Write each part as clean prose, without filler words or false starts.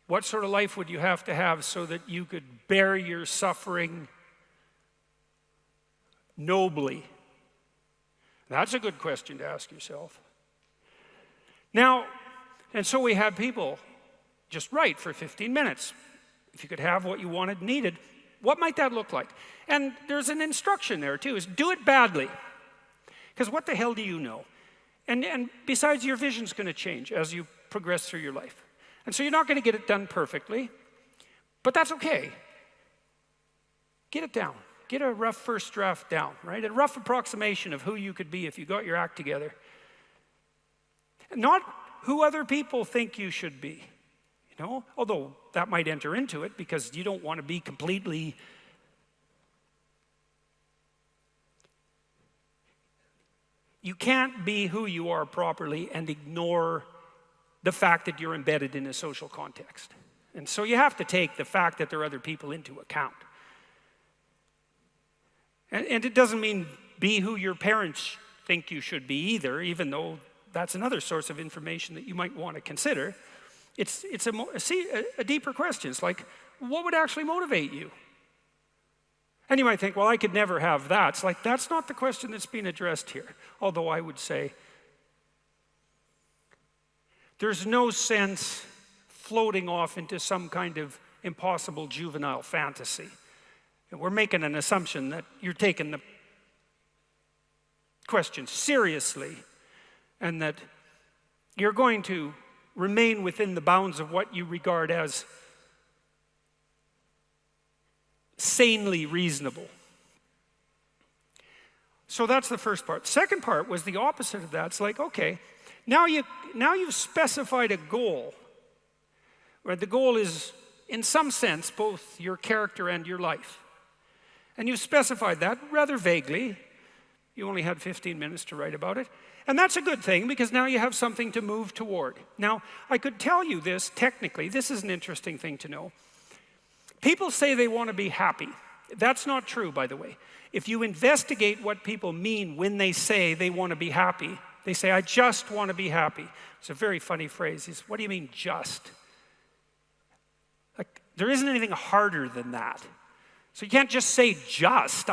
What sort of life would you have to have so that you could bear your suffering nobly? That's a good question to ask yourself. Now, and so we had people just write for 15 minutes. If you could have what you wanted and needed, what might that look like? And there's an instruction there too, is do it badly. Because what the hell do you know? And besides, your vision's going to change as you progress through your life. And so you're not going to get it done perfectly, but that's okay. Get it down. Get a rough first draft down, right? A rough approximation of who you could be if you got your act together. Not who other people think you should be, you know? Although that might enter into it because you don't want to be completely... You can't be who you are properly and ignore the fact that you're embedded in a social context. And so you have to take the fact that there are other people into account. And it doesn't mean be who your parents think you should be either, even though that's another source of information that you might want to consider. It's a deeper question. It's like, what would actually motivate you? And you might think, well, I could never have that. It's like, that's not the question that's being addressed here. Although I would say, there's no sense floating off into some kind of impossible juvenile fantasy. And we're making an assumption that you're taking the question seriously and that you're going to remain within the bounds of what you regard as sanely reasonable. So that's the first part. Second part was the opposite of that. It's like, okay, now you've specified a goal. Right? The goal is, in some sense, both your character and your life. And you've specified that rather vaguely. You only had 15 minutes to write about it. And that's a good thing because now you have something to move toward. Now, I could tell you this technically. This is an interesting thing to know. People say they want to be happy. That's not true, by the way. If you investigate what people mean when they say they want to be happy, they say, I just want to be happy. It's a very funny phrase. It's, what do you mean, just? Like, there isn't anything harder than that. So you can't just say just,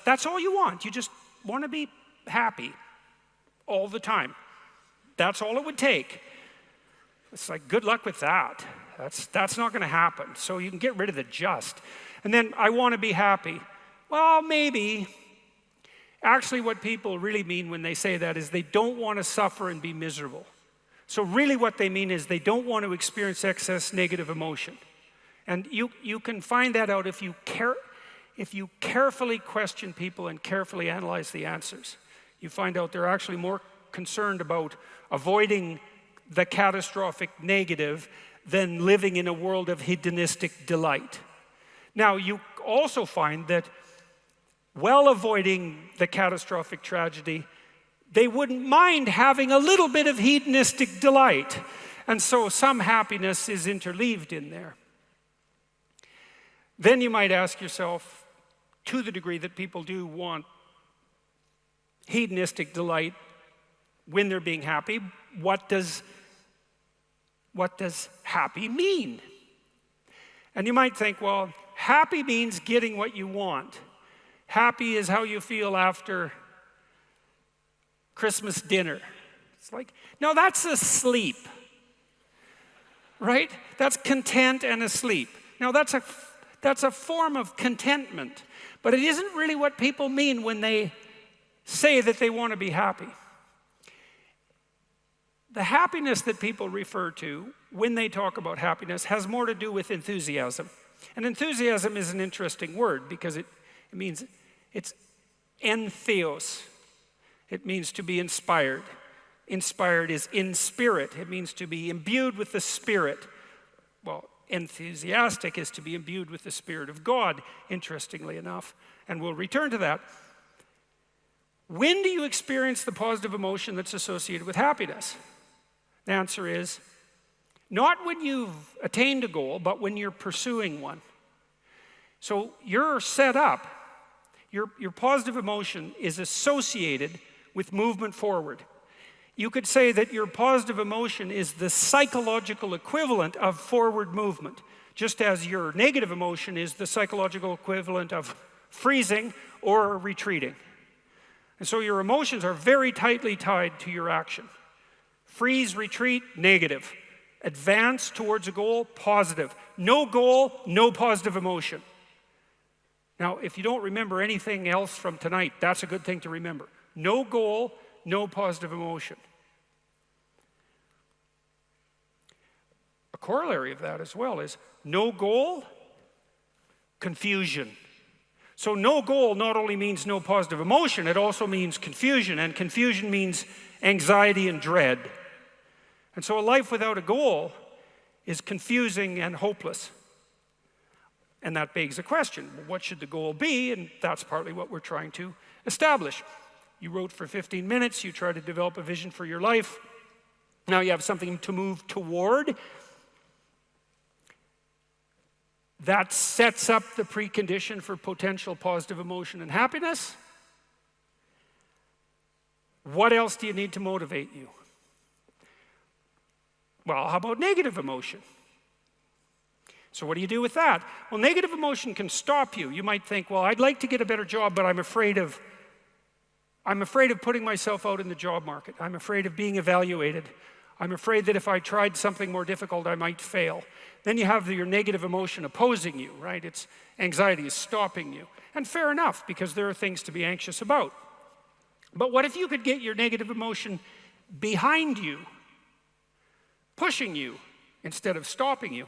that's all you want. You just want to be happy all the time. That's all it would take. It's like, good luck with that. That's not going to happen. So you can get rid of the just. And then, I want to be happy. Well, maybe. Actually, what people really mean when they say that is they don't want to suffer and be miserable. So really what they mean is they don't want to experience excess negative emotion. And you can find that out if you carefully question people and carefully analyze the answers. You find out they're actually more concerned about avoiding the catastrophic negative than living in a world of hedonistic delight. Now, you also find that while avoiding the catastrophic tragedy, they wouldn't mind having a little bit of hedonistic delight. And so some happiness is interleaved in there. Then you might ask yourself, to the degree that people do want hedonistic delight when they're being happy, what does happy mean? And you might think, well, happy means getting what you want. Happy is how you feel after Christmas dinner. It's like, no, that's asleep, right? That's content and asleep. Now, that's a form of contentment, but it isn't really what people mean when they say that they want to be happy. The happiness that people refer to when they talk about happiness has more to do with enthusiasm. And enthusiasm is an interesting word because it means it's entheos. It means to be inspired. Inspired is in spirit. It means to be imbued with the Spirit. Well, enthusiastic is to be imbued with the Spirit of God, interestingly enough. And we'll return to that. When do you experience the positive emotion that's associated with happiness? The answer is, not when you've attained a goal, but when you're pursuing one. So you're set up, your positive emotion is associated with movement forward. You could say that your positive emotion is the psychological equivalent of forward movement, just as your negative emotion is the psychological equivalent of freezing or retreating. And so your emotions are very tightly tied to your action. Freeze, retreat, negative. Advance towards a goal, positive. No goal, no positive emotion. Now, if you don't remember anything else from tonight, that's a good thing to remember. No goal, no positive emotion. A corollary of that as well is no goal, confusion. So no goal not only means no positive emotion, it also means confusion, and confusion means anxiety and dread. And so a life without a goal is confusing and hopeless. And that begs a question, what should the goal be? And that's partly what we're trying to establish. You wrote for 15 minutes, you try to develop a vision for your life. Now you have something to move toward. That sets up the precondition for potential positive emotion and happiness. What else do you need to motivate you? Well, how about negative emotion? So what do you do with that? Well, negative emotion can stop you. You might think, well, I'd like to get a better job, but I'm afraid of putting myself out in the job market. I'm afraid of being evaluated. I'm afraid that if I tried something more difficult, I might fail. Then you have your negative emotion opposing you, right? It's anxiety is stopping you. And fair enough, because there are things to be anxious about. But what if you could get your negative emotion behind you, pushing you instead of stopping you?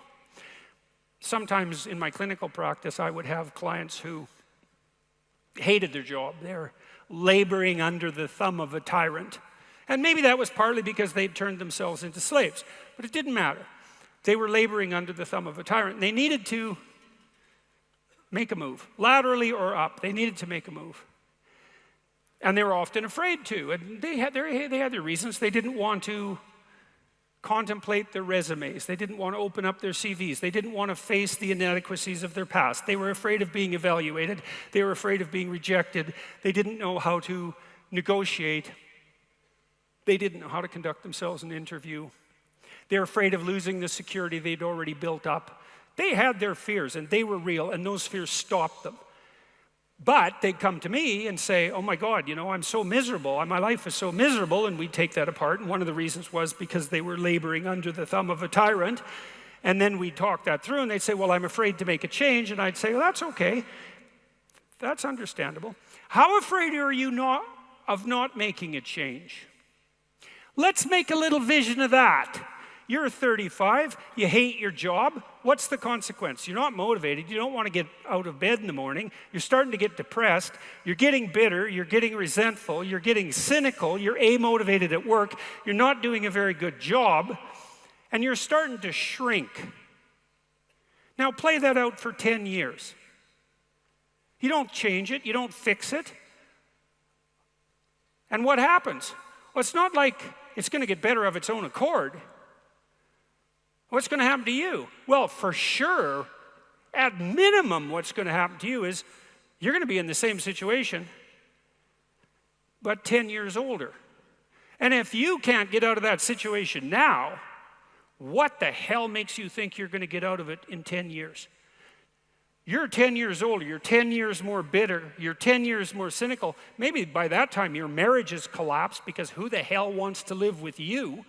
Sometimes in my clinical practice, I would have clients who hated their job. They're laboring under the thumb of a tyrant. And maybe that was partly because they'd turned themselves into slaves, but it didn't matter. They were laboring under the thumb of a tyrant, and they needed to make a move, laterally or up. They needed to make a move. And they were often afraid to, and they had their reasons. They didn't want to contemplate their resumes. They didn't want to open up their CVs. They didn't want to face the inadequacies of their past. They were afraid of being evaluated. They were afraid of being rejected. They didn't know how to negotiate. They didn't know how to conduct themselves in an interview. They were afraid of losing the security they'd already built up. They had their fears, and they were real, and those fears stopped them. But they'd come to me and say, oh my God, I'm so miserable. My life is so miserable, and we'd take that apart. And one of the reasons was because they were laboring under the thumb of a tyrant. And then we'd talk that through, and they'd say, well, I'm afraid to make a change. And I'd say, well, that's okay. That's understandable. How afraid are you of not making a change? Let's make a little vision of that. You're 35, you hate your job. What's the consequence? You're not motivated. You don't want to get out of bed in the morning. You're starting to get depressed. You're getting bitter. You're getting resentful. You're getting cynical. You're amotivated at work. You're not doing a very good job. And you're starting to shrink. Now play that out for 10 years. You don't change it. You don't fix it. And what happens? Well, it's not like it's going to get better of its own accord. What's going to happen to you? Well, for sure, at minimum, what's going to happen to you is you're going to be in the same situation, but 10 years older. And if you can't get out of that situation now, what the hell makes you think you're going to get out of it in 10 years? You're 10 years older, you're 10 years more bitter, you're 10 years more cynical. Maybe by that time your marriage has collapsed because who the hell wants to live with you?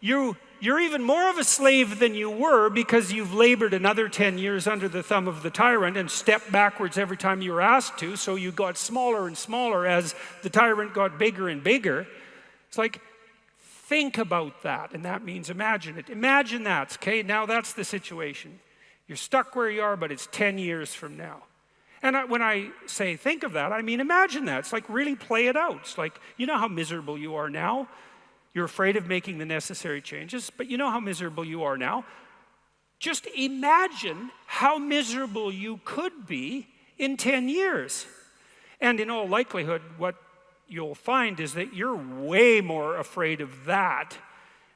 You're even more of a slave than you were because you've labored another 10 years under the thumb of the tyrant and stepped backwards every time you were asked to, so you got smaller and smaller as the tyrant got bigger and bigger. It's like, think about that, and that means imagine it. Imagine that, okay? Now that's the situation. You're stuck where you are, but it's 10 years from now. And when I say think of that, I mean imagine that. It's like really play it out. It's like, you know how miserable you are now? You're afraid of making the necessary changes, but you know how miserable you are now. Just imagine how miserable you could be in 10 years. And in all likelihood, what you'll find is that you're way more afraid of that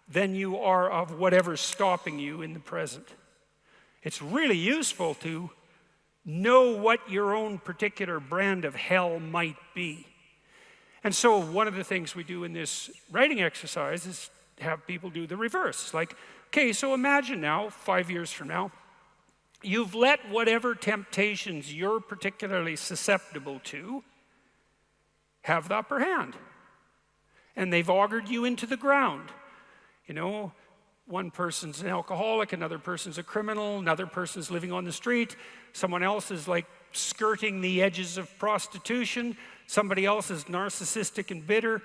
than you are of whatever's stopping you in the present. It's really useful to know what your own particular brand of hell might be. And so one of the things we do in this writing exercise is have people do the reverse. Like, okay, so imagine now, 5 years from now, you've let whatever temptations you're particularly susceptible to have the upper hand. And they've augured you into the ground. You know, one person's an alcoholic, another person's a criminal, another person's living on the street, someone else is like skirting the edges of prostitution, somebody else is narcissistic and bitter,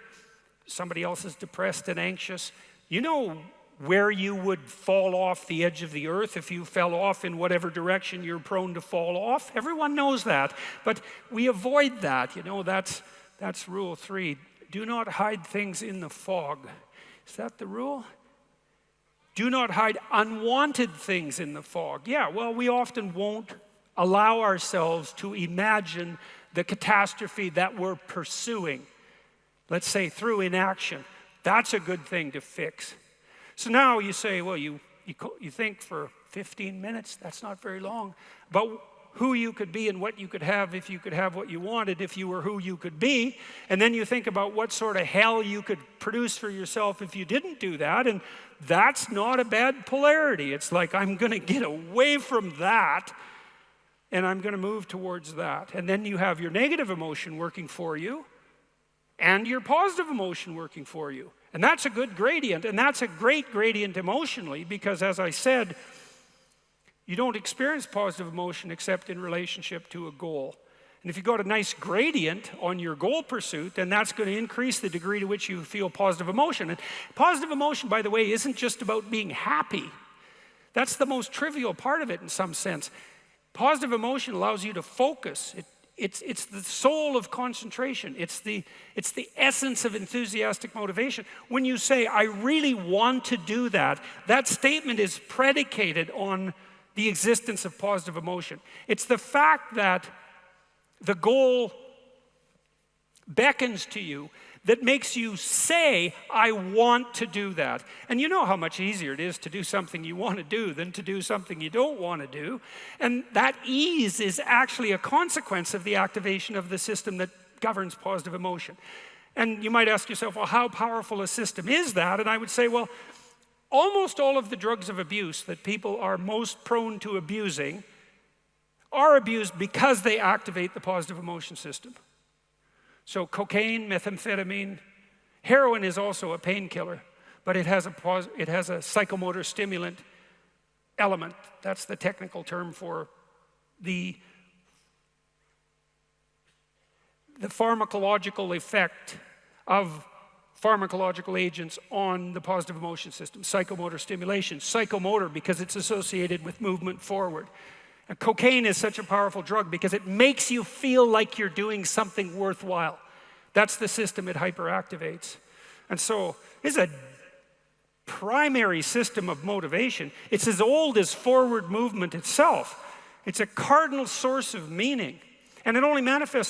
somebody else is depressed and anxious. You know where you would fall off the edge of the earth if you fell off in whatever direction you're prone to fall off. Everyone knows that, but we avoid that. You know, that's rule 3. Do not hide things in the fog. Is that the rule? Do not hide unwanted things in the fog. Yeah, well, we often won't allow ourselves to imagine the catastrophe that we're pursuing, let's say through inaction. That's a good thing to fix. So now you say, well, you think for 15 minutes, that's not very long, about who you could be and what you could have if you could have what you wanted, if you were who you could be. And then you think about what sort of hell you could produce for yourself if you didn't do that. And that's not a bad polarity. It's like, I'm going to get away from that and I'm going to move towards that. And then you have your negative emotion working for you and your positive emotion working for you. And that's a good gradient. And that's a great gradient emotionally because, as I said, you don't experience positive emotion except in relationship to a goal. And if you got a nice gradient on your goal pursuit, then that's going to increase the degree to which you feel positive emotion. And positive emotion, by the way, isn't just about being happy. That's the most trivial part of it in some sense. Positive emotion allows you to focus. It's the soul of concentration. It's the essence of enthusiastic motivation. When you say, I really want to do that, that statement is predicated on the existence of positive emotion. It's the fact that the goal beckons to you that makes you say, I want to do that. And you know how much easier it is to do something you want to do than to do something you don't want to do. And that ease is actually a consequence of the activation of the system that governs positive emotion. And you might ask yourself, well, how powerful a system is that? And I would say, well, almost all of the drugs of abuse that people are most prone to abusing are abused because they activate the positive emotion system. So cocaine, methamphetamine, heroin is also a painkiller, but it has a psychomotor stimulant element. That's the technical term for the pharmacological effect of pharmacological agents on the positive emotion system. Psychomotor stimulation. Psychomotor because it's associated with movement forward. And cocaine is such a powerful drug because it makes you feel like you're doing something worthwhile. That's the system it hyperactivates. And so it's a primary system of motivation. It's as old as forward movement itself. It's a cardinal source of meaning. And it only manifests